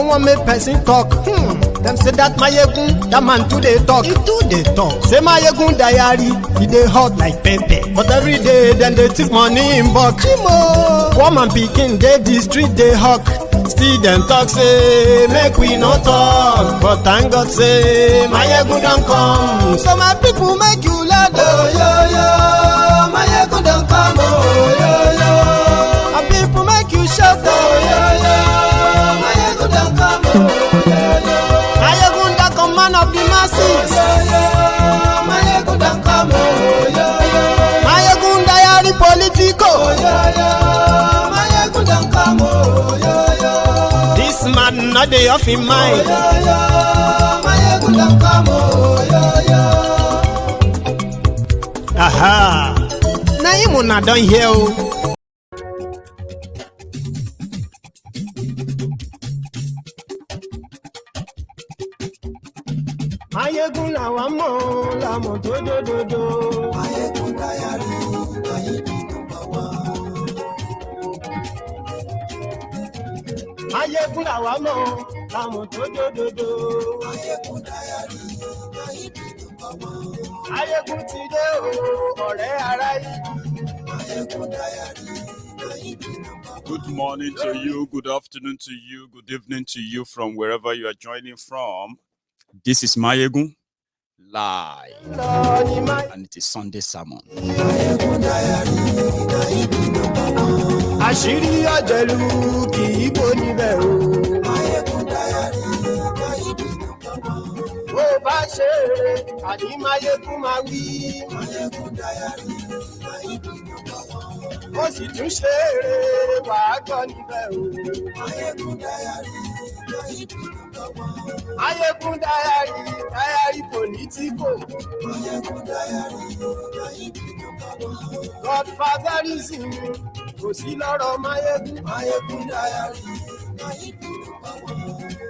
want make person talk. Them say that Mayegun, that man too they talk. He too they talk. Say Mayegun diary, he dey hot like pepper. But every day, then they take money in bulk. Poor man pikin, they the street, they hawk. Still them talk say, make we no talk. But thank God say, Mayegun don't come. So my people make you laugh. Oh, yo, yo, Mayegun don't come. Oh, yo, yo. My people make you shout. Oh, yo, yo, Mayegun don't come. Oh, yo, yo. Mayegun don't come, man of the masses. Oh, yo, yo, Mayegun don't come. Oh, yo, yo. Mayegun diary politico. Oh, yo, yo, Mayegun don't come. Oh, yo, yo. This man not dey off in mind. Oh, yo, yo, Mayegun don't come. Oh, yo, yo. Aha. Na him una don hear o. Mayegun làwa mọ̀ làmọ̀ tó dòdòdò. Mayegun diary, Mayegun number one. Mayegun làwa mọ̀ làmọ̀ tó dòdòdò. Mayegun diary, Mayegun number one. Mayegun ti dé o, ọ̀rẹ́ ara yìí. Mayegun diary, Mayegun number one. Good morning to you, good afternoon to you, good evening to you from wherever you are joining from. This is Mayegun live, and it is Sunday sermon. Àṣírí ọ̀jẹ̀lú kì í bò níbẹ̀ o. Bó bá ṣe eré, àní Mayegun máa wí. Ó sì tún ṣe eré, wàá gbọ́ níbẹ̀ o. Mayegun diary, diary politico. Godfatherism, kò sí lọ́rọ̀ Mayegun. Mayegun diary,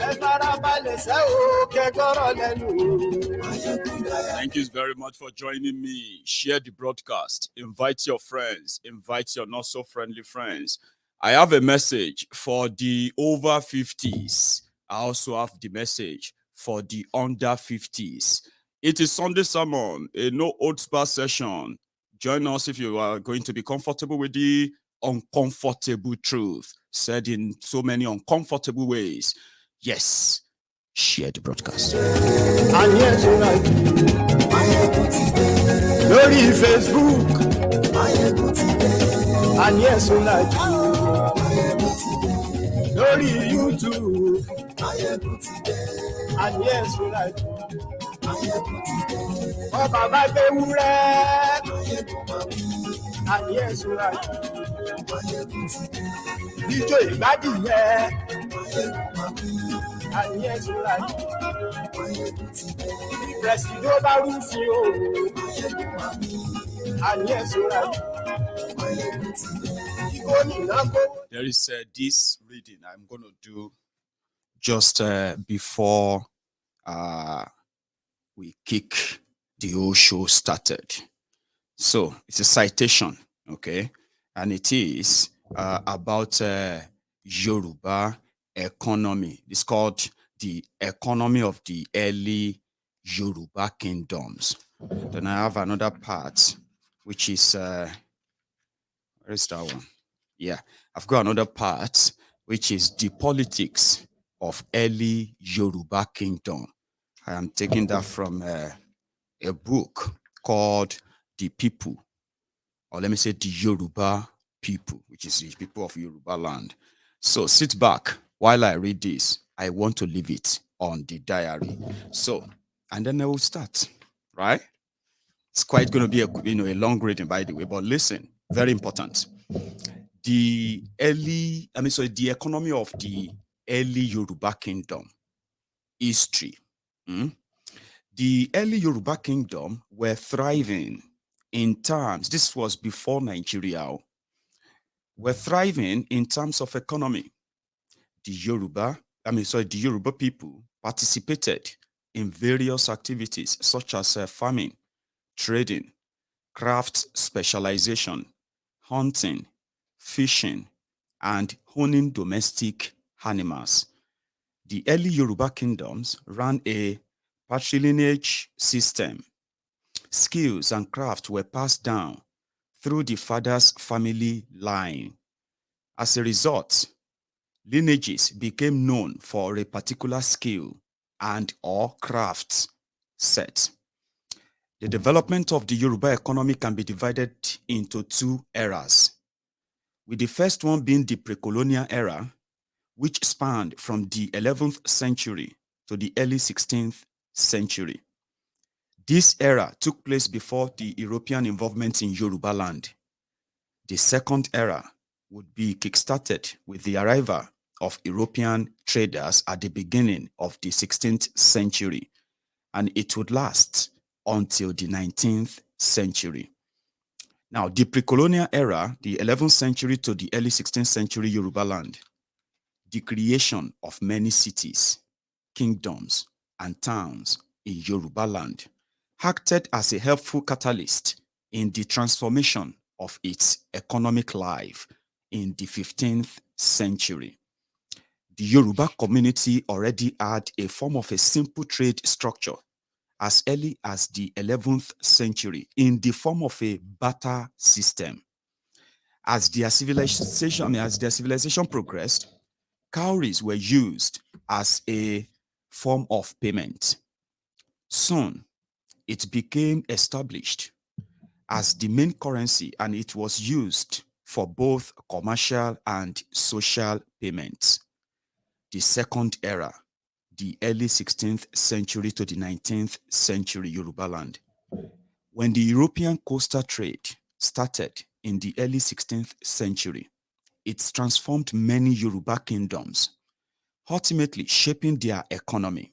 ẹ farabalẹ̀ sẹ́ o, kẹ́gọ́rọ̀ lẹ́nu o. Thank you very much for joining me. Share the broadcast. Invite your friends. Invite your not so friendly friends. I have a message for the over 50s. I also have the message for the under 50s. It is Sunday sermon, a no old spa session. Join us if you are going to be comfortable with the uncomfortable truth, said in so many uncomfortable ways. Yes, share the broadcast. And yes, lórí Facebook. And yes, lórí YouTube. And yes, ọba bá gbé wúrẹ́. And yes, ijó ìgbádìyẹ. And yes, Presido bá rúfin o. And yes, there is this reading I'm going to do just before we kick the whole show started. So it's a citation, okay? And it is about Yoruba economy. It's called the economy of the early Yoruba kingdoms. Then I have another part, which is, where is that one? Yeah, I've got another part, which is the politics of early Yoruba kingdom. I am taking that from a book called The People, or let me say the Yoruba People, which is the people of Yoruba land. So sit back while I read this. I want to leave it on the diary. So, and then I will start, right? It's quite going to be a long reading, by the way, but listen, very important. The economy of the early Yoruba kingdom history. The early Yoruba kingdom were thriving in terms, this was before Nigeria, were thriving in terms of economy. The Yoruba people participated in various activities such as farming, trading, craft specialization, hunting, fishing, and owning domestic animals. The early Yoruba kingdoms ran a patrilineage system. Skills and craft were passed down through the father's family line. As a result, lineages became known for a particular skill and or craft set. The development of the Yoruba economy can be divided into two eras, with the first one being the pre-colonial era, which spanned from the 11th century to the early 16th century. This era took place before the European involvement in Yoruba land. The second era would be kickstarted with the arrival of European traders at the beginning of the 16th century, and it would last until the 19th century. Now, the pre-colonial era, the 11th century to the early 16th century Yoruba land, the creation of many cities, kingdoms, and towns in Yoruba land acted as a helpful catalyst in the transformation of its economic life in the 15th century. The Yoruba community already had a form of a simple trade structure as early as the 11th century in the form of a barter system. As their civilization progressed, cowries were used as a form of payment. Soon, it became established as the main currency, and it was used for both commercial and social payments. The second era, the early 16th century to the 19th century Yoruba land. When the European coastal trade started in the early 16th century, it transformed many Yoruba kingdoms, ultimately shaping their economy.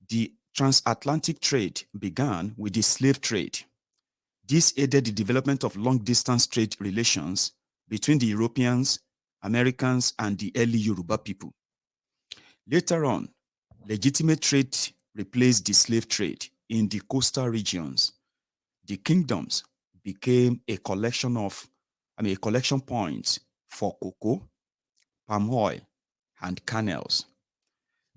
The transatlantic trade began with the slave trade. This aided the development of long-distance trade relations between the Europeans, Americans, and the early Yoruba people. Later on, legitimate trade replaced the slave trade in the coastal regions. The kingdoms became a collection points for cocoa, palm oil, and kernels.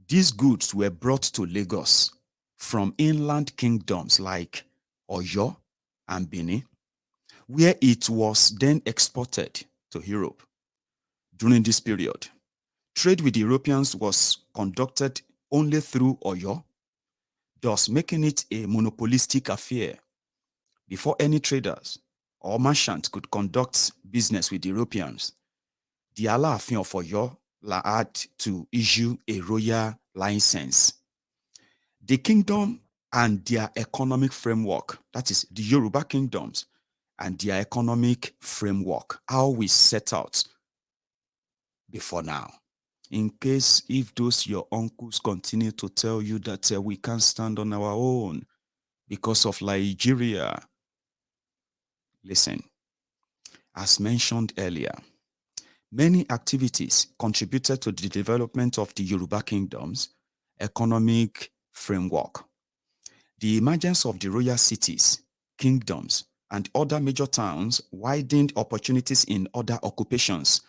These goods were brought to Lagos from inland kingdoms like Oyo and Benin, where it was then exported to Europe. During this period, trade with Europeans was conducted only through Oyo, thus making it a monopolistic affair. Before any traders or merchants could conduct business with Europeans, the Alaafin of Oyo had to issue a royal license. The kingdom and their economic framework, that is the Yoruba kingdoms and their economic framework, how we set out before now. In case if those your uncles continue to tell you that we can't stand on our own because of Nigeria, listen, as mentioned earlier, many activities contributed to the development of the Yoruba kingdom's economic framework. The emergence of the royal cities, kingdoms, and other major towns widened opportunities in other occupations,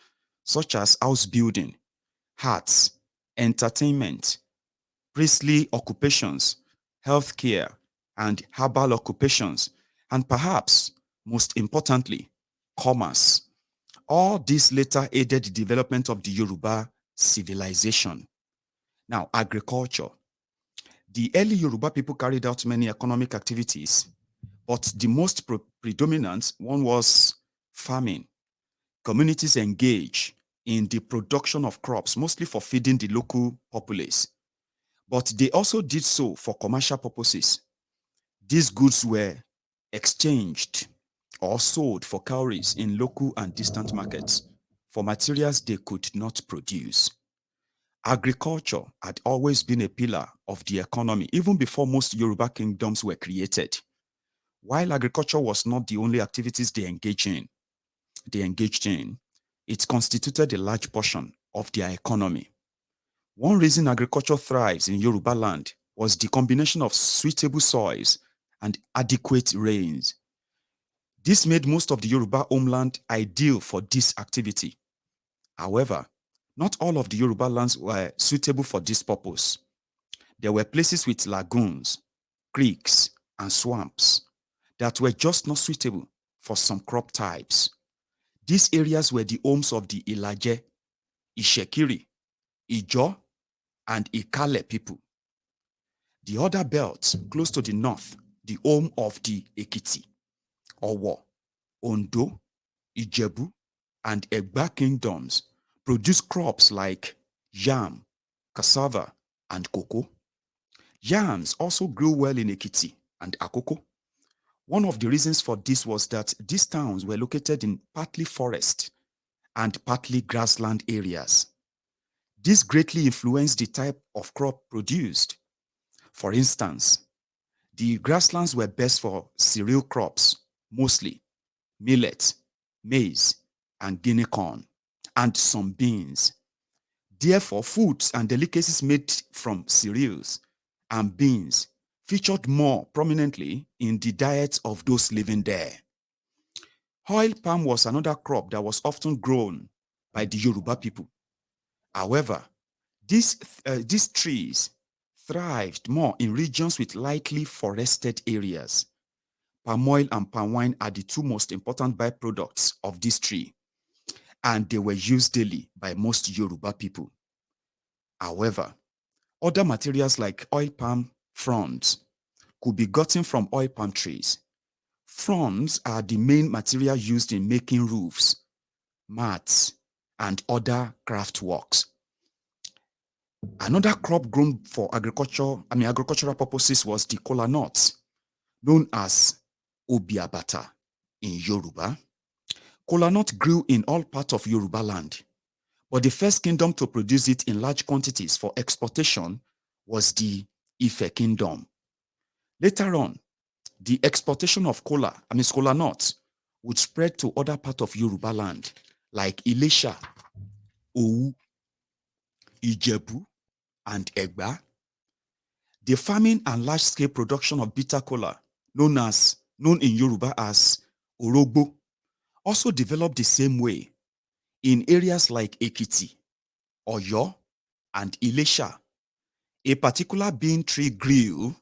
such as house building, arts, entertainment, priestly occupations, healthcare, and herbal occupations, and perhaps, most importantly, commerce. All this later aided the development of the Yoruba civilization. Now, agriculture. The early Yoruba people carried out many economic activities, but the most predominant one was farming. Communities engaged in the production of crops, mostly for feeding the local populace, but they also did so for commercial purposes. These goods were exchanged or sold for cowries in local and distant markets for materials they could not produce. Agriculture had always been a pillar of the economy, even before most Yoruba kingdoms were created. While agriculture was not the only activities they engaged in, it constituted a large portion of their economy. One reason agriculture thrives in Yoruba land was the combination of suitable soils and adequate rains. This made most of the Yoruba homeland ideal for this activity. However, Not all of the Yoruba lands were suitable for this purpose. There were places with lagoons, creeks, and swamps that were just not suitable for some crop types. These areas were the homes of the Ilaje, Ishekiri, Ijo, and Ikale people. The other belts close to the north, the home of the Ekiti, Owo, Ondo, Ijebu, and Egba kingdoms, produced crops like yam, cassava, and cocoa. Yams also grew well in Ekiti and Akoko. One of the reasons for this was that these towns were located in partly forest and partly grassland areas. This greatly influenced the type of crop produced. For instance, the grasslands were best for cereal crops, mostly millet, maize, and guinea corn, and some beans. Therefore, foods and delicacies made from cereals and beans featured more prominently in the diets of those living there. Oil palm was another crop that was often grown by the Yoruba people. However, these trees thrived more in regions with lightly forested areas. Palm oil and palm wine are the two most important byproducts of this tree, and they were used daily by most Yoruba people. However, other materials like oil palm fronds could be gotten from oil palm trees. Fronds are the main material used in making roofs, mats, and other craft works. Another crop grown for agricultural purposes was the kola nut, known as obiabata in Yoruba. Kola nut grew in all parts of Yoruba land, but the first kingdom to produce it in large quantities for exportation was the Ife kingdom. Later on, the exportation of kola nut would spread to other parts of Yoruba land, like Ilesha, Owu, Ijebu, and Egba. The farming and large-scale production of bitter kola, known in Yoruba as Orogbo, also developed the same way in areas like Ekiti, Oyo, and Ilesha. A particular bean tree grew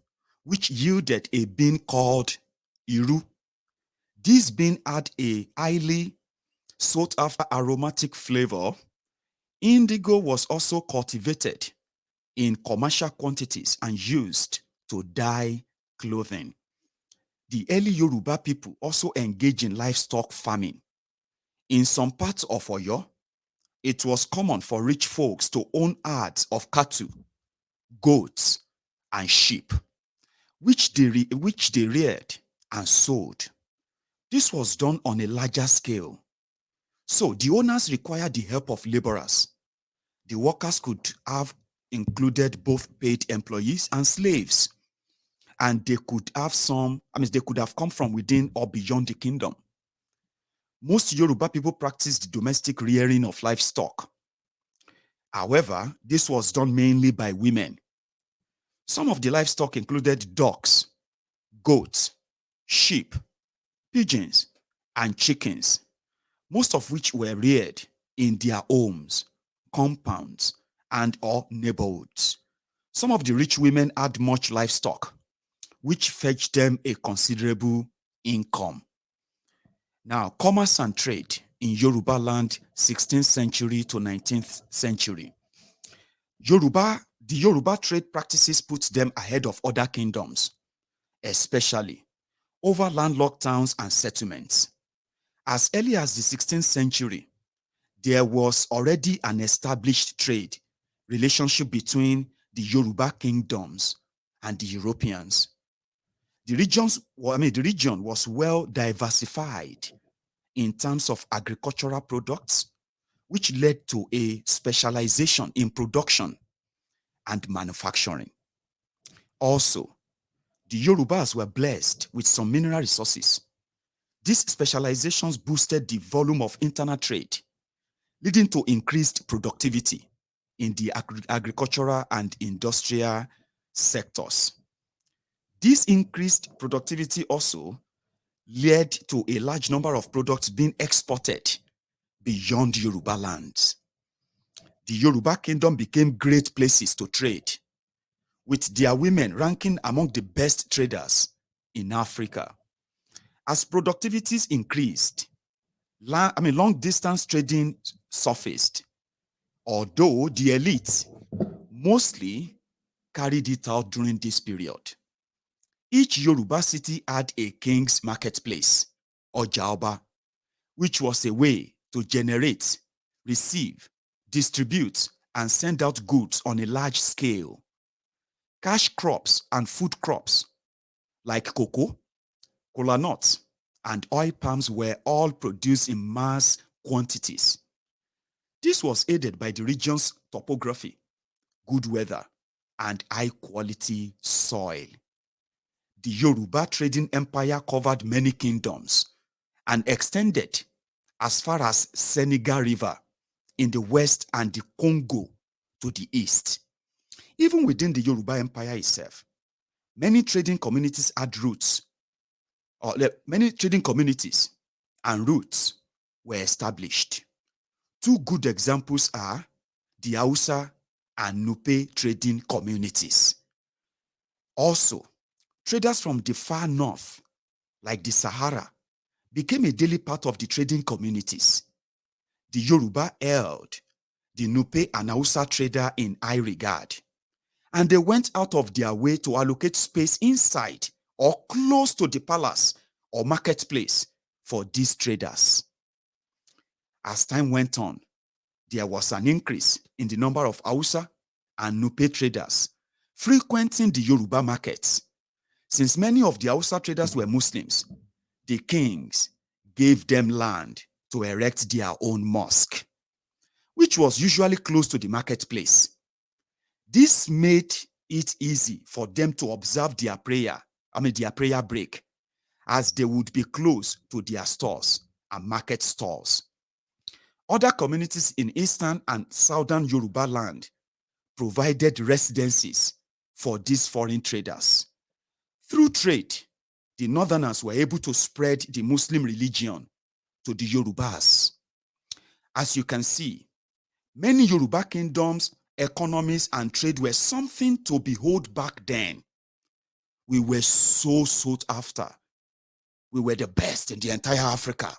which yielded a bean called Iru. This bean had a highly sought-after aromatic flavor. Indigo was also cultivated in commercial quantities and used to dye clothing. The early Yoruba people also engaged in livestock farming. In some parts of Oyo, it was common for rich folks to own herds of cattle, goats, and sheep, which they reared and sold. This was done on a larger scale. So the owners required the help of laborers. The workers could have included both paid employees and slaves, and they could have come from within or beyond the kingdom. Most Yoruba people practiced domestic rearing of livestock. However, this was done mainly by women. Some of the livestock included ducks, goats, sheep, pigeons, and chickens, most of which were reared in their homes, compounds, and/or neighborhoods. Some of the rich women had much livestock, which fetched them a considerable income. Now, commerce and trade in Yoruba land, 16th century to 19th century. The Yoruba trade practices put them ahead of other kingdoms, especially over landlocked towns and settlements. As early as the 16th century, there was already an established trade relationship between the Yoruba kingdoms and the Europeans. The region was well diversified in terms of agricultural products, which led to a specialization in production and manufacturing. Also, the Yorubas were blessed with some mineral resources. These specializations boosted the volume of internal trade, leading to increased productivity in the agricultural and industrial sectors. This increased productivity also led to a large number of products being exported beyond Yoruba lands. the Yoruba kingdom became great places to trade, with their women ranking among the best traders in Africa. As productivities increased, long-distance trading surfaced, although the elite mostly carried it out during this period. Each Yoruba city had a king's marketplace, or Jaoba, which was a way to generate, receive, distribute, and send out goods on a large scale. Cash crops and food crops like cocoa, kola nuts, and oil palms were all produced in mass quantities. This was aided by the region's topography, good weather, and high-quality soil. The Yoruba trading empire covered many kingdoms and extended as far as Senegal River in the west and the Congo to the east. Even within the Yoruba Empire itself, many trading communities had roots, many trading communities and routes were established. Two good examples are the Hausa and Nupe trading communities. Also, traders from the far north, like the Sahara, became a daily part of the trading communities. The Yoruba held the Nupe and Hausa trader in high regard, and they went out of their way to allocate space inside or close to the palace or marketplace for these traders. As time went on, there was an increase in the number of Hausa and Nupe traders frequenting the Yoruba markets. Since many of the Hausa traders were Muslims, the kings gave them land to erect their own mosque, which was usually close to the marketplace. This made it easy for them to observe their prayer break, as they would be close to their stores and market stalls. Other communities in eastern and southern Yoruba land provided residencies for these foreign traders. Through trade, the northerners were able to spread the Muslim religion to the Yorubas. As you can see, many Yoruba kingdoms, economies, and trade were something to behold back then. We were so sought after. We were the best in the entire Africa.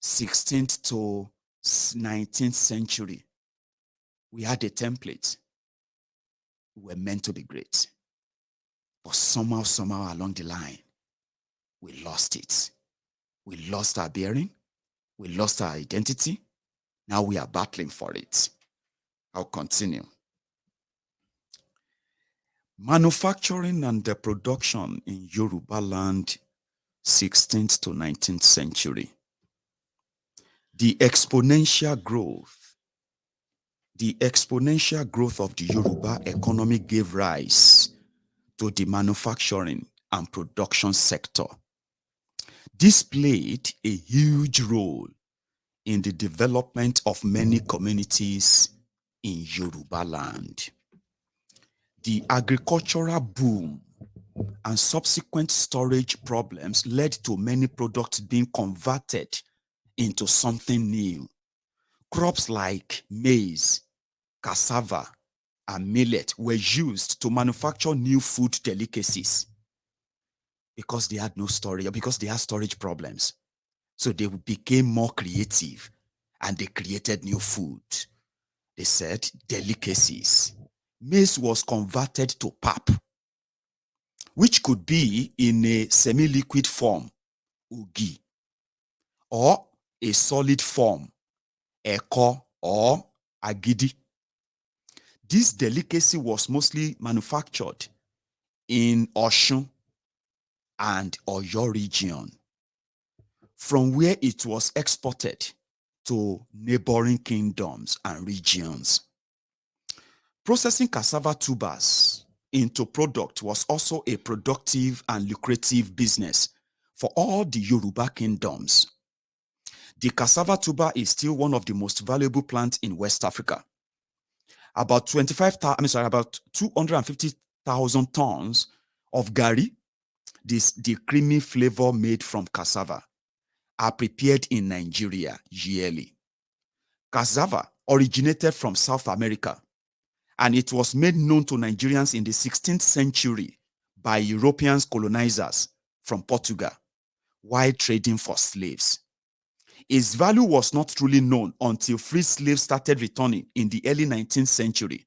16th to 19th century, we had a template. We were meant to be great. But somehow along the line, we lost it. We lost our bearing. We lost our identity. Now we are battling for it. I'll continue. Manufacturing and the production in Yoruba land, 16th to 19th century. The exponential growth of the Yoruba economy gave rise to the manufacturing and production sector. This played a huge role in the development of many communities in Yoruba land. The agricultural boom and subsequent storage problems led to many products being converted into something new. Crops like maize, cassava, and millet were used to manufacture new food delicacies because they had no storage, or because they had storage problems. So they became more creative and they created new food. They said delicacies. Maize was converted to pap, which could be in a semi-liquid form, ugi, or a solid form, eko or agidi. This delicacy was mostly manufactured in Osun and Oyo region, from where it was exported to neighboring kingdoms and regions. Processing cassava tubers into product was also a productive and lucrative business for all the Yoruba kingdoms. The cassava tuber is still one of the most valuable plants in West Africa. About 250,000 tons of gari, the creamy flavor made from cassava, are prepared in Nigeria yearly. Cassava originated from South America, and it was made known to Nigerians in the 16th century by European colonizers from Portugal while trading for slaves. Its value was not truly known until free slaves started returning in the early 19th century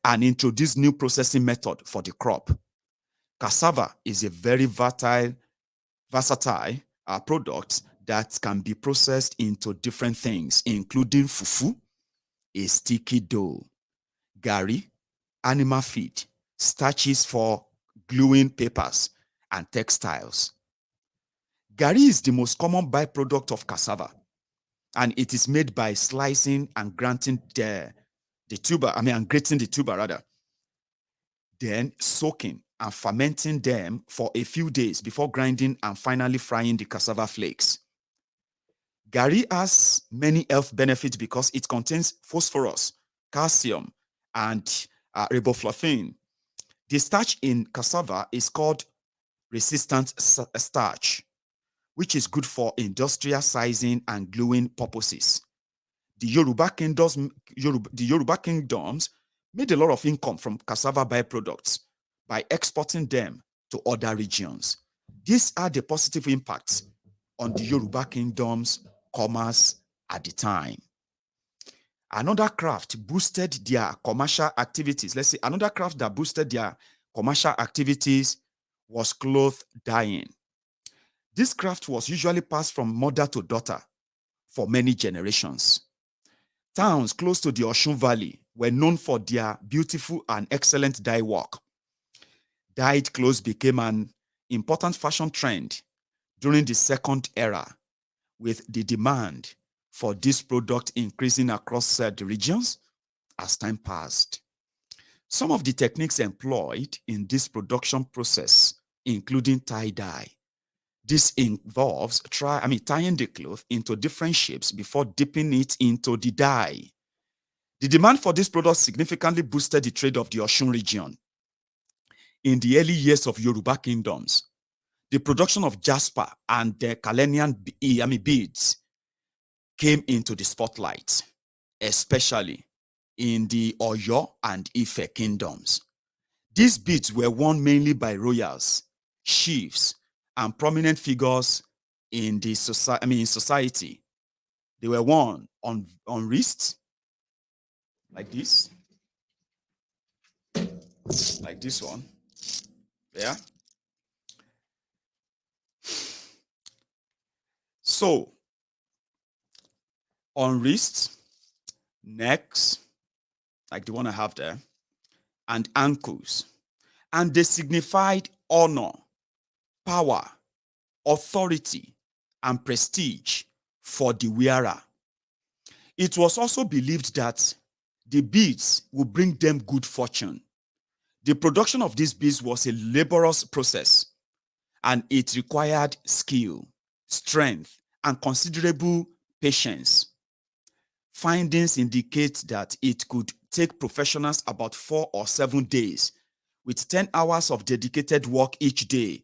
and introduced new processing method for the crop. Cassava is a very versatile product that can be processed into different things, including fufu, a sticky dough, gari, animal feed, starches for gluing papers, and textiles. Gari is the most common byproduct of cassava, and it is made by slicing and grating the tuber, and grating the tuber rather, then soaking and fermenting them for a few days before grinding and finally frying the cassava flakes. Gari has many health benefits because it contains phosphorus, calcium, and riboflavin. The starch in cassava is called resistant starch, which is good for industrial sizing and gluing purposes. The Yoruba kingdoms made a lot of income from cassava byproducts by exporting them to other regions. These are the positive impacts on the Yoruba kingdom's commerce at the time. Another craft boosted their commercial activities. Let's say another craft that boosted their commercial activities was cloth dyeing. This craft was usually passed from mother to daughter for many generations. Towns close to the Osun Valley were known for their beautiful and excellent dye work. Dyed clothes became an important fashion trend during the Second Era, with the demand for this product increasing across the regions as time passed. Some of the techniques employed in this production process, including tie-dye. This involves tying the cloth into different shapes before dipping it into the dye. The demand for this product significantly boosted the trade of the Osun region. In the early years of Yoruba kingdoms, the production of jasper and the Kalenian beads came into the spotlight, especially in the Oyo and Ife kingdoms. These beads were worn mainly by royals, chiefs, and prominent figures in the society. They were worn on wrists, like this one. Yeah. So, on wrists, necks, like the one I have there, and ankles. And they signified honor, power, authority, and prestige for the wearer. It was also believed that the beads would bring them good fortune. The production of these beads was a laborious process, and it required skill, strength, and considerable patience. Findings indicate that it could take professionals about 4 or 7 days, with 10 hours of dedicated work each day,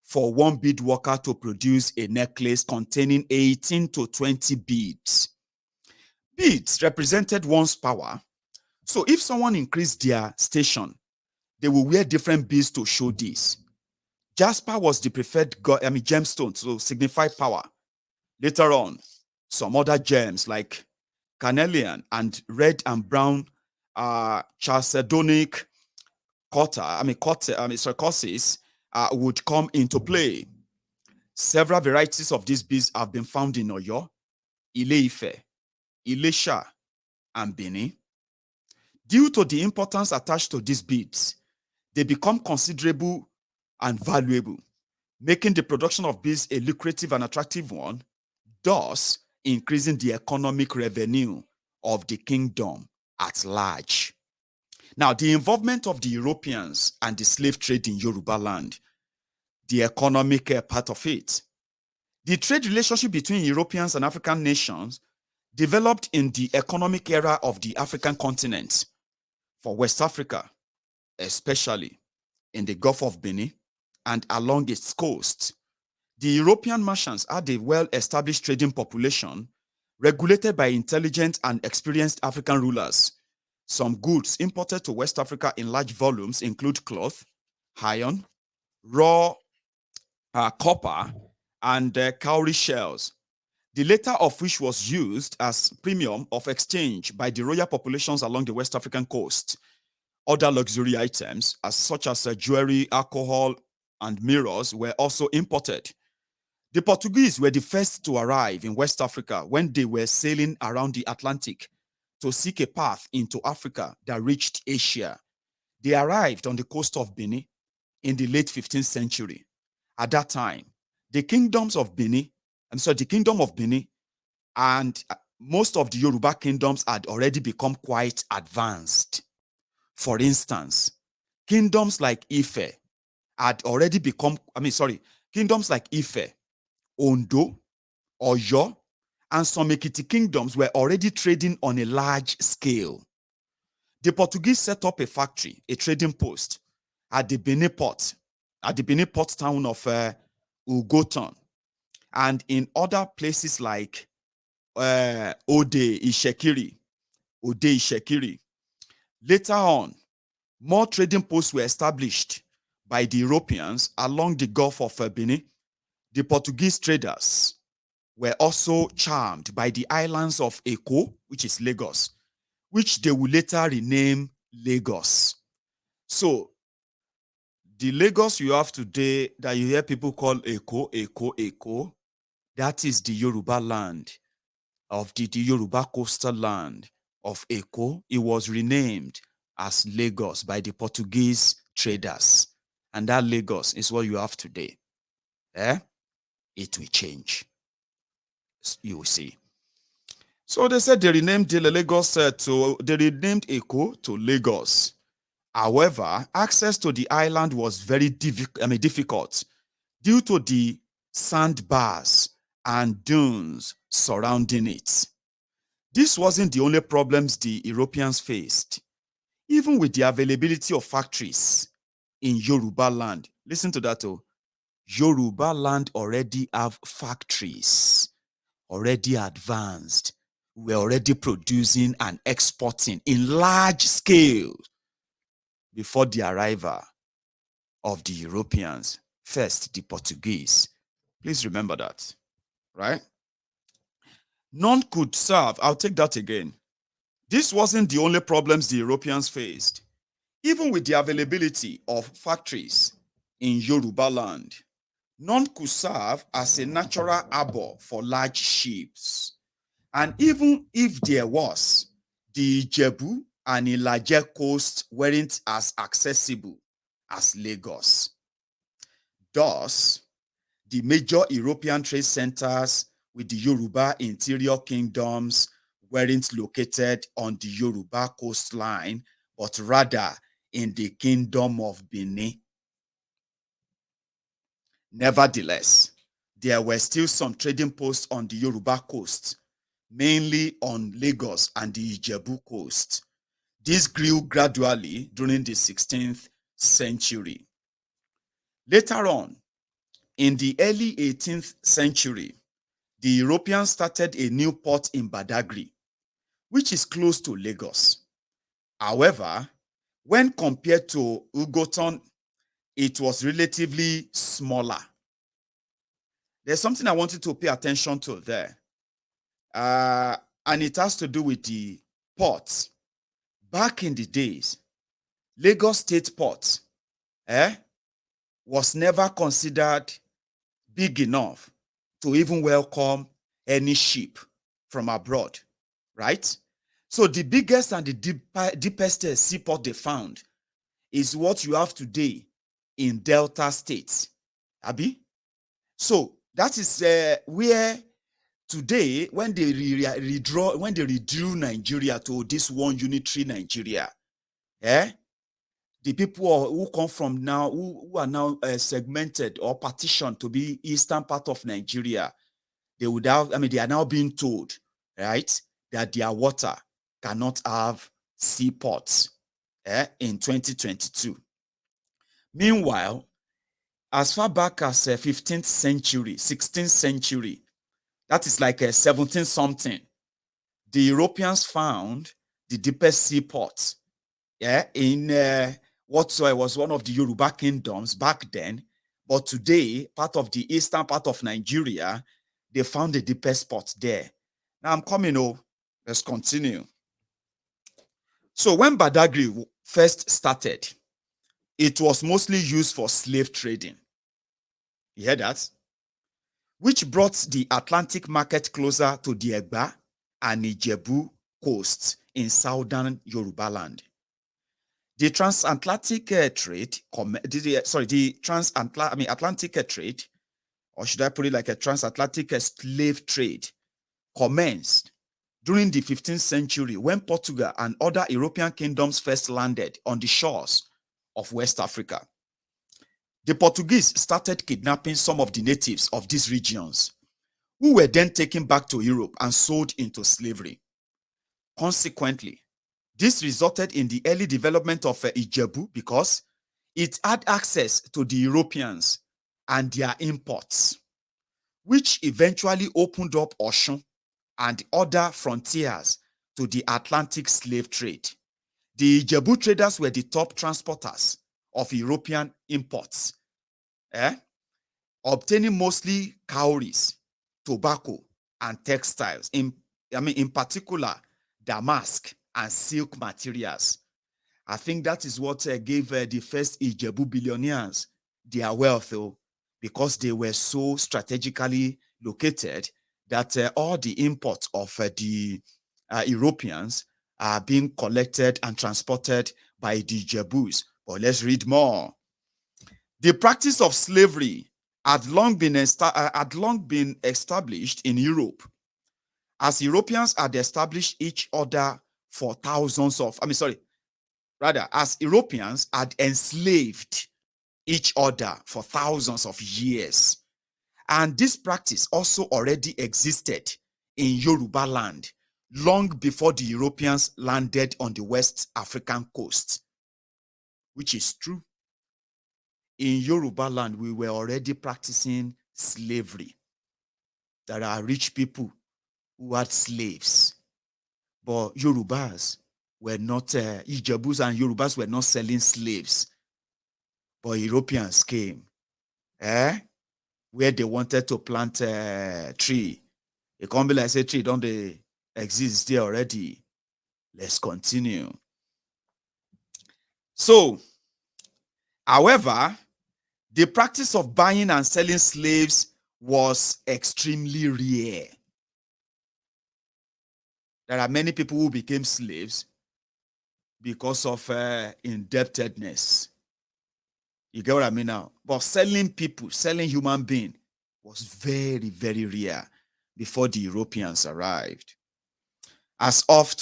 for one bead worker to produce a necklace containing 18 to 20 beads. Beads represented one's power, so if someone increased their station, they will wear different beads to show this. Jasper was the preferred gemstone to signify power. Later on, some other gems like carnelian and red and brown chalcedonic courses would come into play. Several varieties of these beads have been found in Oyo, Ile-Ife, Ilesha, and Benin. Due to the importance attached to these beads, they become considerable and valuable, making the production of beads a lucrative and attractive one, thus increasing the economic revenue of the kingdom at large. Now, the involvement of the Europeans and the slave trade in Yoruba land, the economic part of it. The trade relationship between Europeans and African nations developed in the economic era of the African continent. For West Africa, especially in the Gulf of Benin and along its coast, the European merchants had a well-established trading population regulated by intelligent and experienced African rulers. Some goods imported to West Africa in large volumes include cloth, iron, raw copper, and cowrie shells, the latter of which was used as premium of exchange by the royal populations along the West African coast. Other luxury items, such as jewelry, alcohol, and mirrors, were also imported. The Portuguese were the first to arrive in West Africa when they were sailing around the Atlantic to seek a path into Africa that reached Asia. They arrived on the coast of Benin in the late 15th century. At that time, the kingdom of Benin and most of the Yoruba kingdoms had already become quite advanced. For instance, kingdoms like Ife had already become, kingdoms like Ife, Ondo, Oyo, and some Ekiti kingdoms were already trading on a large scale. The Portuguese set up a factory, a trading post, at the Benin port town of Ugoton, and in other places like Ode Ishekiri. Later on, more trading posts were established by the Europeans along the Gulf of Benin. The Portuguese traders were also charmed by the islands of Eko, which is Lagos, which they will later rename Lagos. So, the Lagos you have today that you hear people call Eko, that is the Yoruba land of the Yoruba coastal land of Eko. It was renamed as Lagos by the Portuguese traders. And that Lagos is what you have today. It will change. You will see. So they said they renamed Lagos they renamed Eko to Lagos. However, access to the island was very difficult due to the sandbars and dunes surrounding it. This wasn't the only problems the Europeans faced. Even with the availability of factories in Yoruba land, listen to that, Yoruba land already have factories, already advanced. We're already producing and exporting in large scale before the arrival of the Europeans. First, the Portuguese. Please remember that, right? None could serve. I'll take that again. This wasn't the only problems the Europeans faced. Even with the availability of factories in Yoruba land, none could serve as a natural harbor for large ships. And even if there was, the Ijebu and Ilaje coast weren't as accessible as Lagos. Thus, the major European trade centers with the Yoruba interior kingdoms weren't located on the Yoruba coastline, but rather in the kingdom of Benin. Nevertheless, there were still some trading posts on the Yoruba coast, mainly on Lagos and the Ijebu coast. This grew gradually during the 16th century. Later on, in the early 18th century, the Europeans started a new port in Badagry, which is close to Lagos. However, when compared to Ugoton, it was relatively smaller. There's something I wanted to pay attention to there. And it has to do with the ports. Back in the days, Lagos State Port was never considered big enough to even welcome any ship from abroad, right? So the biggest and the deepest seaport they found is what you have today in Delta State, Abi. So that is where today, when they redrew Nigeria to this one unitary Nigeria, the people who come from now, who are now segmented or partitioned to be eastern part of Nigeria, they would have, they are now being told, right, that their water cannot have seaports in 2022. Meanwhile, as far back as 15th century, 16th century, that is like a 17 something, the Europeans found the deepest seaport, in what was one of the Yoruba kingdoms back then. But today, part of the eastern part of Nigeria, they found the deepest spot there. Now I'm coming. Oh, let's continue. So when Badagry first started, it was mostly used for slave trading. You hear that? Which brought the Atlantic market closer to the Egba and Ijebu coasts in southern Yoruba land. The transatlantic trade, Atlantic trade, or should I put it like a transatlantic slave trade, commenced during the 15th century when Portugal and other European kingdoms first landed on the shores of West Africa. The Portuguese started kidnapping some of the natives of these regions, who were then taken back to Europe and sold into slavery. Consequently, this resulted in the early development of Ijebu because it had access to the Europeans and their imports, which eventually opened up Osun and other frontiers to the Atlantic slave trade. The Ijebu traders were the top transporters of European imports, obtaining mostly cowries, tobacco, and textiles, in particular, damask and silk materials. I think that is what gave the first Ijebu billionaires their wealth, because they were so strategically located that all the imports of the Europeans are being collected and transported by the Ijebus. But let's read more. The practice of slavery had long been established in Europe, as Europeans had established each other for thousands of, as Europeans had enslaved each other for thousands of years. And this practice also already existed in Yoruba land long before the Europeans landed on the West African coast, which is true. In Yoruba land, we were already practicing slavery. There are rich people who had slaves, but Yorubas were not, Ijebus and Yorubas were not selling slaves. But Europeans came, where they wanted to plant a tree. It can't be like say tree, don't they exist there already? Let's continue. So, however, the practice of buying and selling slaves was extremely rare. There are many people who became slaves because of indebtedness. You get what I mean now? But selling people, selling human being was very, very rare before the Europeans arrived. As of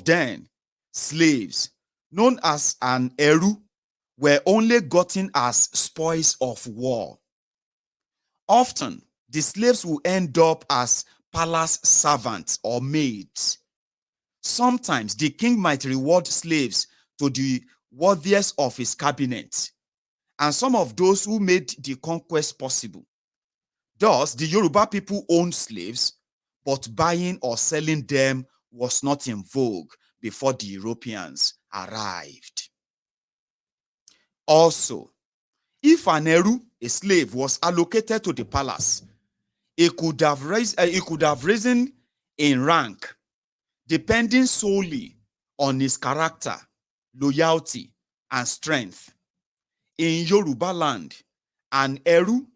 then, slaves, known as an eru, were only gotten as spoils of war. Often, the slaves will end up as palace servants or maids. Sometimes the king might reward slaves to the worthiest of his cabinet and some of those who made the conquest possible. Thus, the Yoruba people owned slaves, but buying or selling them was not in vogue before the Europeans arrived. Also, if an eru, a slave, was allocated to the palace, it could have risen in rank, depending solely on his character, loyalty, and strength. In Yoruba land, an eru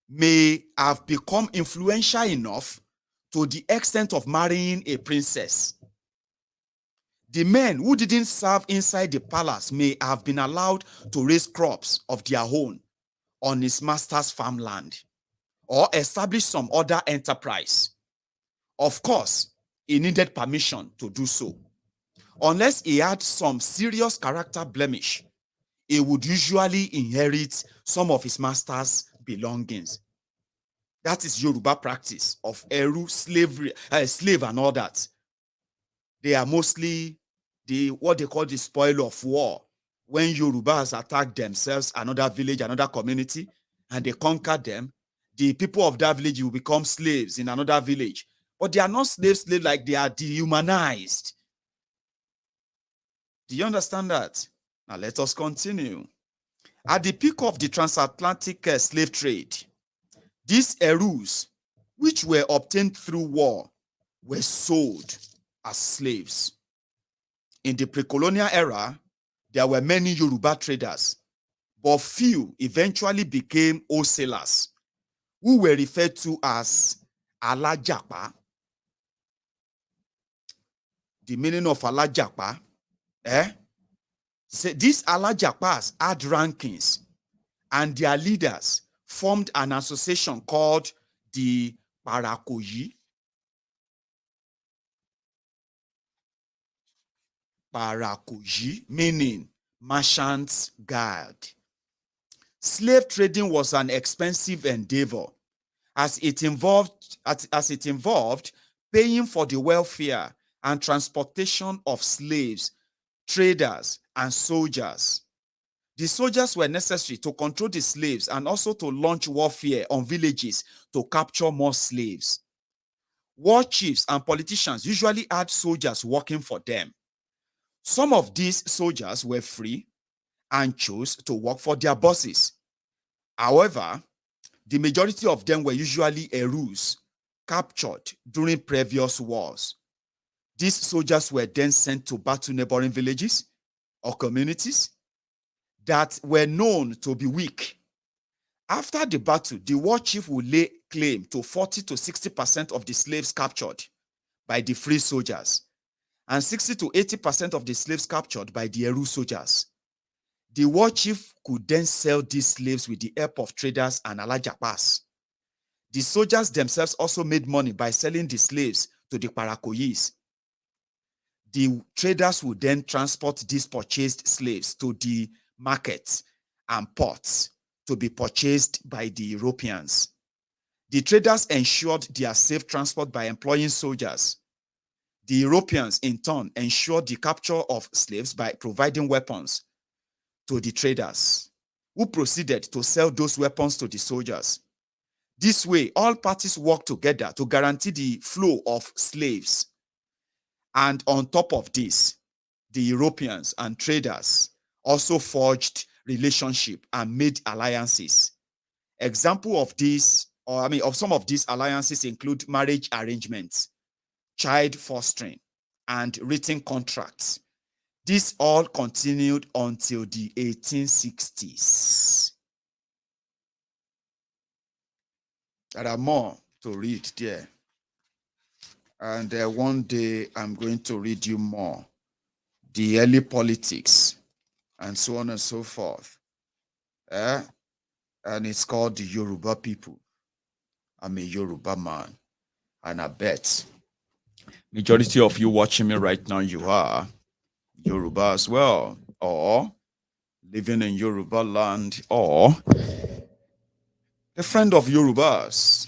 may have become influential enough to the extent of marrying a princess. The men who didn't serve inside the palace may have been allowed to raise crops of their own on his master's farmland or establish some other enterprise. Of course, he needed permission to do so. Unless he had some serious character blemish, he would usually inherit some of his master's belongings. That is Yoruba practice of eru, slavery, slave and all that. They are mostly what they call the spoil of war. When Yorubas attack themselves, another village, another community, and they conquer them, the people of that village will become slaves in another village. But they are not slaves like they are dehumanized. Do you understand that? Now let us continue. At the peak of the transatlantic slave trade, these Erus, which were obtained through war, were sold as slaves. In the pre-colonial era, there were many Yoruba traders, but few eventually became wholesalers, who were referred to as Alajapa. The meaning of Alajapa, so these Alajapas had rankings, and their leaders formed an association called the Parakoyi. Parakoyi, meaning merchant's guard. Slave trading was an expensive endeavor, as it involved paying for the welfare and transportation of slaves, traders, and soldiers. The soldiers were necessary to control the slaves and also to launch warfare on villages to capture more slaves. War chiefs and politicians usually had soldiers working for them. Some of these soldiers were free and chose to work for their bosses. However, the majority of them were usually Erus captured during previous wars. These soldiers were then sent to battle neighboring villages or communities that were known to be weak. After the battle, the war chief would lay claim to 40 to 60% of the slaves captured by the free soldiers, and 60 to 80% of the slaves captured by the Eru soldiers. The war chief could then sell these slaves with the help of traders and Alajapas. The soldiers themselves also made money by selling the slaves to the Parakoyis. The traders would then transport these purchased slaves to the markets and ports to be purchased by the Europeans. The traders ensured their safe transport by employing soldiers. The Europeans, in turn, ensured the capture of slaves by providing weapons to the traders, who proceeded to sell those weapons to the soldiers. This way, all parties worked together to guarantee the flow of slaves. And on top of this, the Europeans and traders also forged relationships and made alliances. Example of this, of some of these alliances include marriage arrangements, child fostering, and written contracts. This all continued until the 1860s. There are more to read there. And one day I'm going to read you more. The early politics and so on and so forth. And it's called the Yoruba people. I'm a Yoruba man. And I bet majority of you watching me right now, you are Yoruba as well, or living in Yoruba land, or a friend of Yorubas.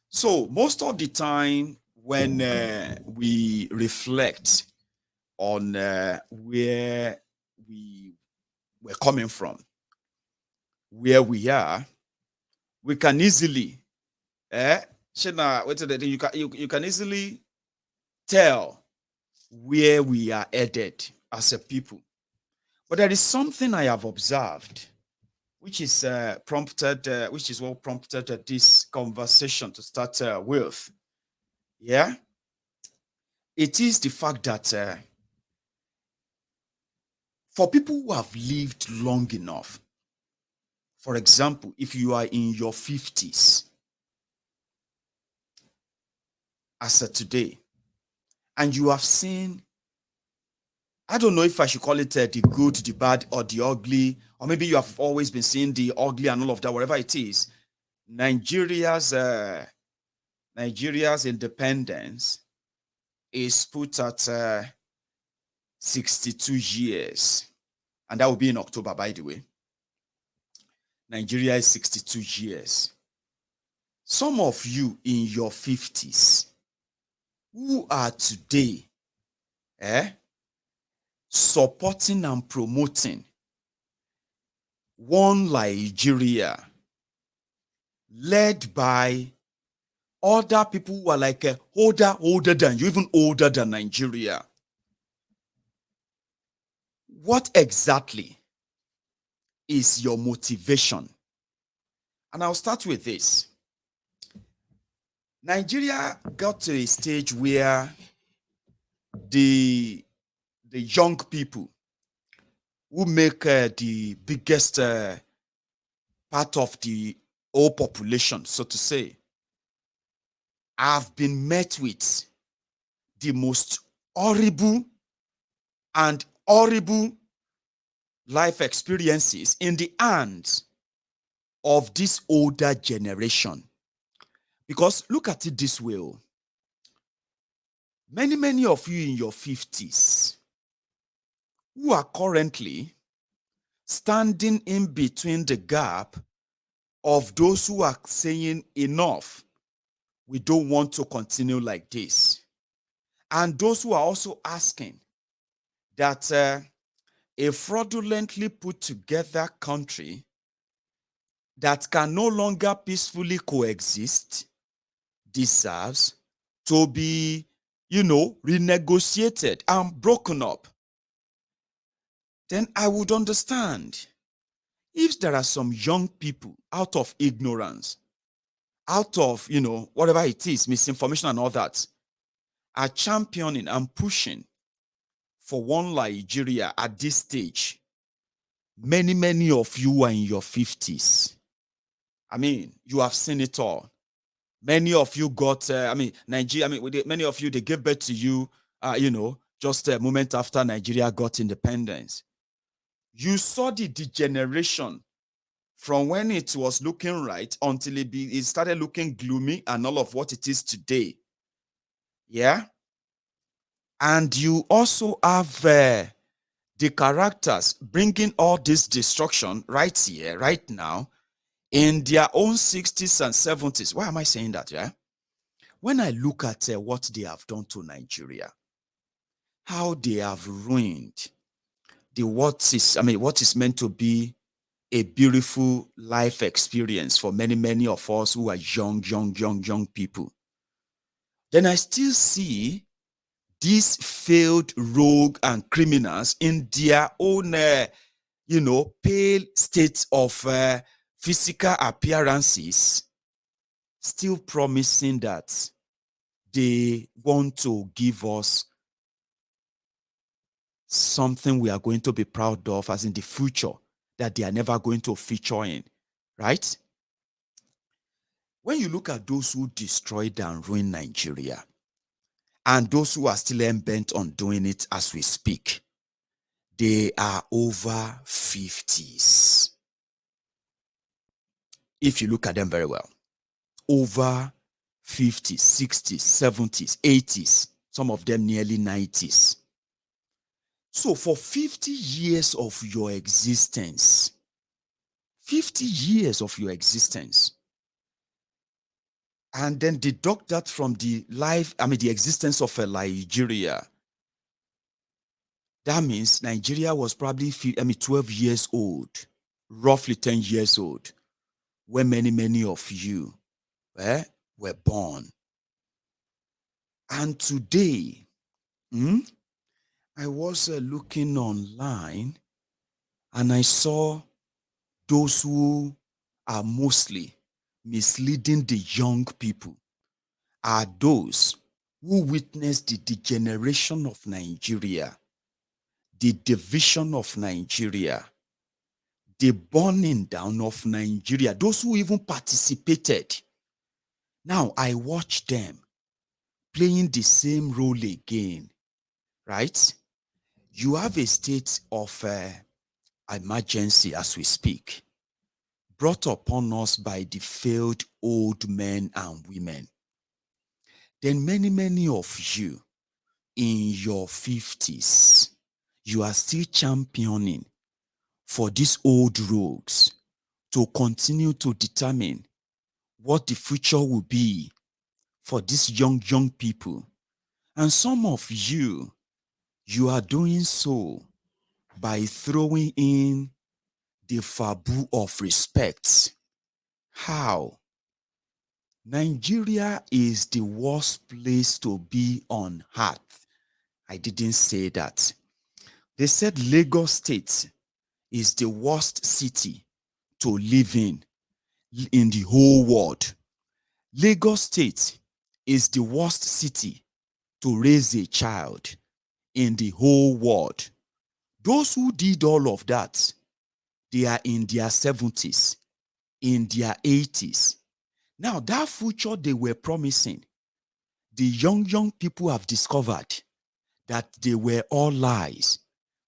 So most of the time when we reflect on where we were coming from, where we are, we can easily, you can easily tell where we are headed as a people. But there is something I have observed, which is what prompted this conversation to start with. Yeah, it is the fact that for people who have lived long enough, for example, if you are in your 50s as of today, and you have seen, I don't know if I should call it the good, the bad, or the ugly, or maybe you have always been seeing the ugly and all of that, whatever it is. Nigeria's independence is put at 62 years. And that will be in October, by the way. Nigeria is 62 years. Some of you in your 50s who are today supporting and promoting one Nigeria led by other people who are like older than you, even older than Nigeria. What exactly is your motivation? And I'll start with this. Nigeria got to a stage where the young people who make the biggest part of the whole population, so to say, have been met with the most horrible and horrible life experiences in the hands of this older generation. Because look at it this way. Many of you in your 50s who are currently standing in between the gap of those who are saying enough, we don't want to continue like this, and those who are also asking that a fraudulently put together country that can no longer peacefully coexist deserves to be, renegotiated and broken up. Then I would understand if there are some young people out of ignorance, out of, whatever it is, misinformation and all that, are championing and pushing for one Nigeria at this stage. Many of you are in your 50s. I mean, you have seen it all. Many of you got, Nigeria, many of you, they gave birth to you, just a moment after Nigeria got independence. You saw the degeneration from when it was looking right until it started looking gloomy and all of what it is today. Yeah? And you also have the characters bringing all this destruction right here, right now, in their own 60s and 70s. Why am I saying that? Yeah. When I look at what they have done to Nigeria, how they have ruined what is meant to be a beautiful life experience for many of us who are young people, then I still see these failed rogue and criminals in their own, pale state of physical appearances, still promising that they want to give us something we are going to be proud of as in the future that they are never going to feature in, right? When you look at those who destroyed and ruined Nigeria, and those who are still bent on doing it as we speak, they are over 50s. If you look at them very well, over 50s, 60s, 70s, 80s, some of them nearly 90s. So for 50 years of your existence, 50 years of your existence, and then deduct that from the existence of Nigeria, that means Nigeria was probably 12 years old, roughly 10 years old, when many of you were born. And today, I was looking online and I saw those who are mostly misleading the young people are those who witnessed the degeneration of Nigeria, the division of Nigeria, the burning down of Nigeria, those who even participated. Now I watch them playing the same role again, right? You have a state of emergency as we speak, brought upon us by the failed old men and women. Then many of you in your 50s, you are still championing for these old rogues to continue to determine what the future will be for these young people. And some of you are doing so by throwing in the fabu of respect. How? Nigeria is the worst place to be on earth. I didn't say that. They said Lagos State is the worst city to live in the whole world. Lagos State is the worst city to raise a child in the whole world. Those who did all of that, they are in their 70s, in their 80s. Now, that future they were promising, the young people have discovered that they were all lies.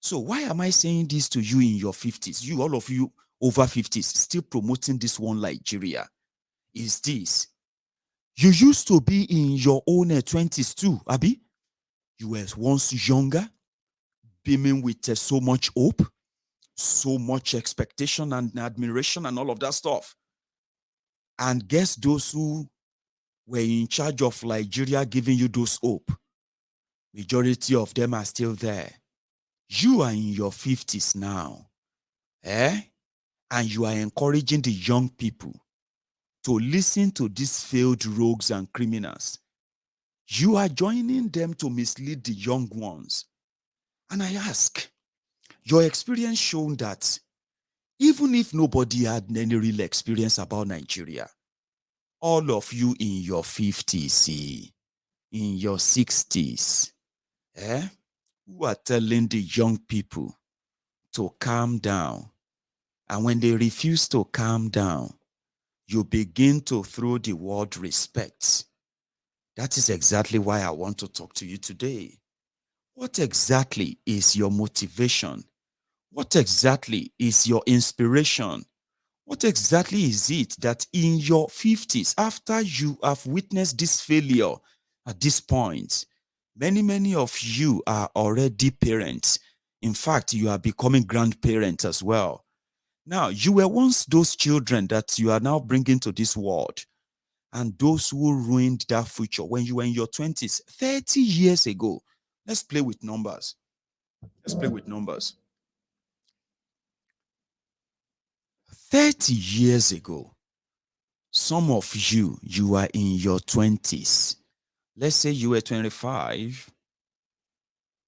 So why am I saying this to you in your 50s? You, all of you over 50s, still promoting this one Nigeria. Is this. You used to be in your own 20s too, Abi. You were once younger, beaming with so much hope, so much expectation and admiration and all of that stuff. And guess those who were in charge of Nigeria giving you those hope? Majority of them are still there. You are in your 50s now, and you are encouraging the young people to listen to these failed rogues and criminals. You are joining them to mislead the young ones. And I ask, your experience shown that even if nobody had any real experience about Nigeria, all of you in your 50s, in your 60s, who are telling the young people to calm down. And when they refuse to calm down, you begin to throw the word respect. That is exactly why I want to talk to you today. What exactly is your motivation? What exactly is your inspiration? What exactly is it that in your 50s, after you have witnessed this failure at this point, many of you are already parents. In fact, you are becoming grandparents as well. Now, you were once those children that you are now bringing to this world, and those who ruined that future when you were in your 20s, 30 years ago. Let's play with numbers. Let's play with numbers. 30 years ago, some of you are in your 20s. Let's say you were 25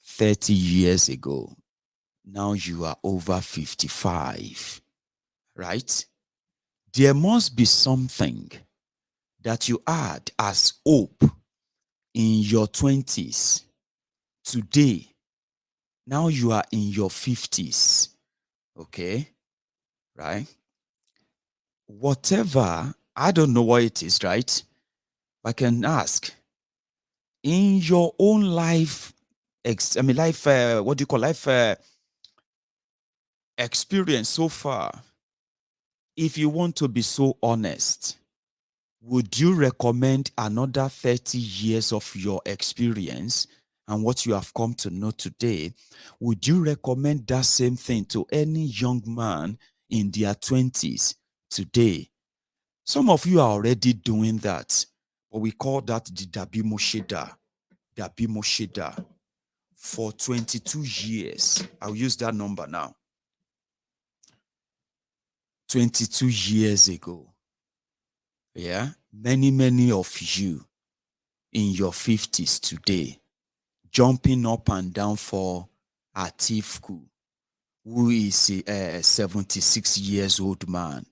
30 years ago. Now you are over 55, right? There must be something that you had as hope in your 20s. Today, now you are in your 50s, okay? Right? Whatever, I don't know what it is, right? I can ask, in your own life, what do you call life experience so far, if you want to be so honest, would you recommend another 30 years of your experience and what you have come to know today? Would you recommend that same thing to any young man in their 20s today? Some of you are already doing that, but we call that the Dabimo Sheda. Dabimo Sheda. For 22 years, I'll use that number now. 22 years ago, many of you in your 50s today, jumping up and down for Atiku, who is a 76 years old man,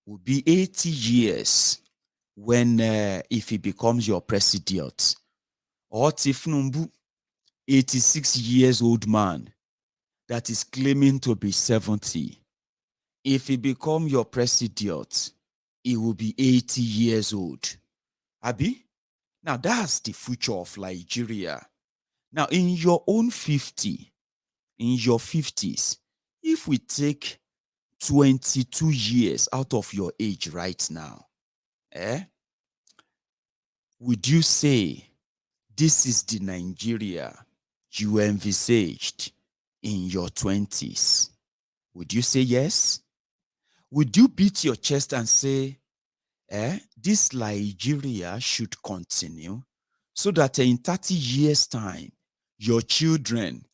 will be 80 years when if he becomes your president. Or Tifnumbu, 86 years old man that is claiming to be 70. If he become your president, he will be 80 years old. Abi? Now that's the future of Nigeria. Now in your own 50, in your 50s, if we take 22 years out of your age right now, would you say this is the Nigeria you envisaged in your 20s? Would you say yes? Would you beat your chest and say, this Nigeria should continue so that in 30 years' time, your children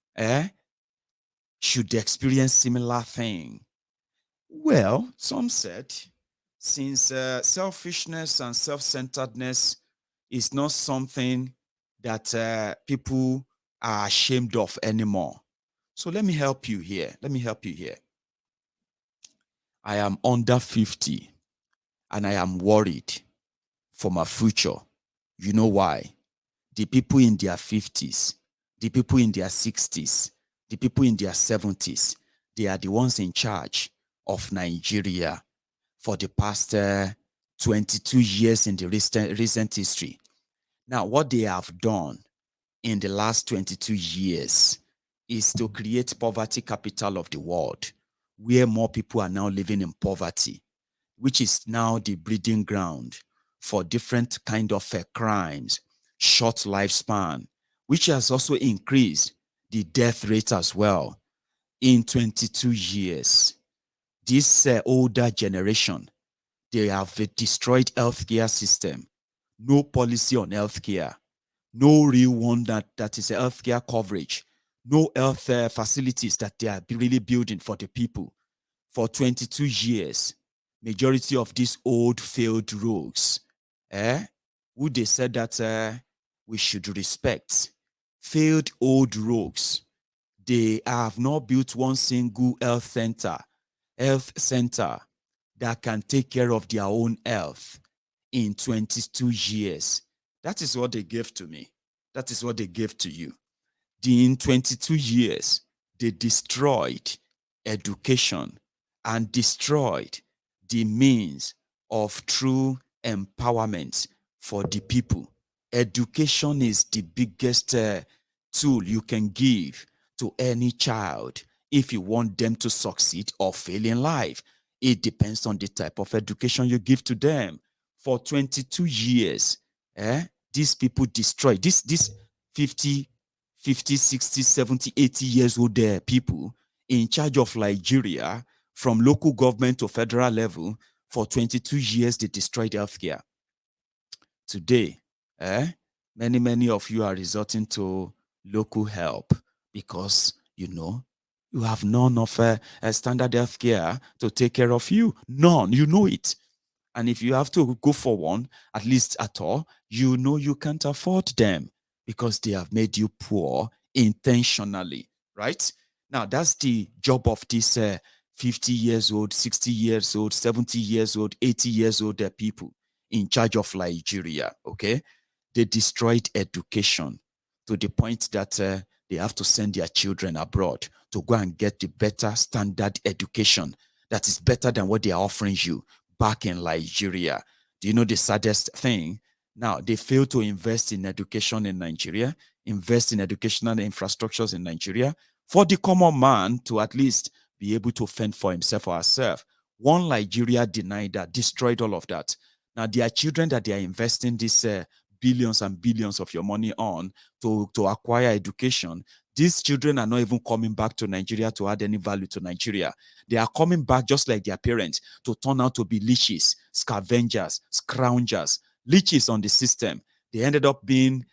should experience similar thing? Well, some said since selfishness and self-centeredness is not something that people are ashamed of anymore. So let me help you here. Let me help you here. I am under 50 and I am worried for my future. You know why? The people in their 50s, the people in their 60s, the people in their 70s, they are the ones in charge of Nigeria for the past 22 years in the recent history. Now, what they have done in the last 22 years is to create poverty capital of the world, where more people are now living in poverty, which is now the breeding ground for different kind of crimes, short lifespan, which has also increased the death rate as well. In 22 years, this older generation, they have destroyed healthcare system, no policy on healthcare, no real one that is a healthcare coverage, no health facilities that they are really building for the people. For 22 years, majority of these old failed rogues, who they said that we should respect, failed old rogues, they have not built one single health center that can take care of their own health in 22 years. That is what they gave to me. That is what they gave to you. In 22 years, they destroyed education and destroyed the means of true empowerment for the people. Education is the biggest tool you can give to any child if you want them to succeed or fail in life. It depends on the type of education you give to them. For 22 years, these people destroyed this 50, 60, 70, 80 years old people in charge of Nigeria, from local government to federal level. For 22 years, they destroyed healthcare. Today, many of you are resorting to local help because, you have none of a standard healthcare to take care of you. None, you know it. And if you have to go for one, at least at all, you know you can't afford them because they have made you poor intentionally, right? Now, that's the job of these 50 years old, 60 years old, 70 years old, 80 years old people in charge of Nigeria, okay? They destroyed education to the point that they have to send their children abroad to go and get the better standard education that is better than what they are offering you back in Nigeria. Do you know the saddest thing? Now, they fail to invest in education in Nigeria, invest in educational infrastructures in Nigeria for the common man to at least be able to fend for himself or herself. One Nigeria denied that, destroyed all of that. Now, their children that they are investing these billions and billions of your money on to acquire education, these children are not even coming back to Nigeria to add any value to Nigeria. They are coming back just like their parents to turn out to be leeches, scavengers, scroungers, leeches on the system. They ended up being,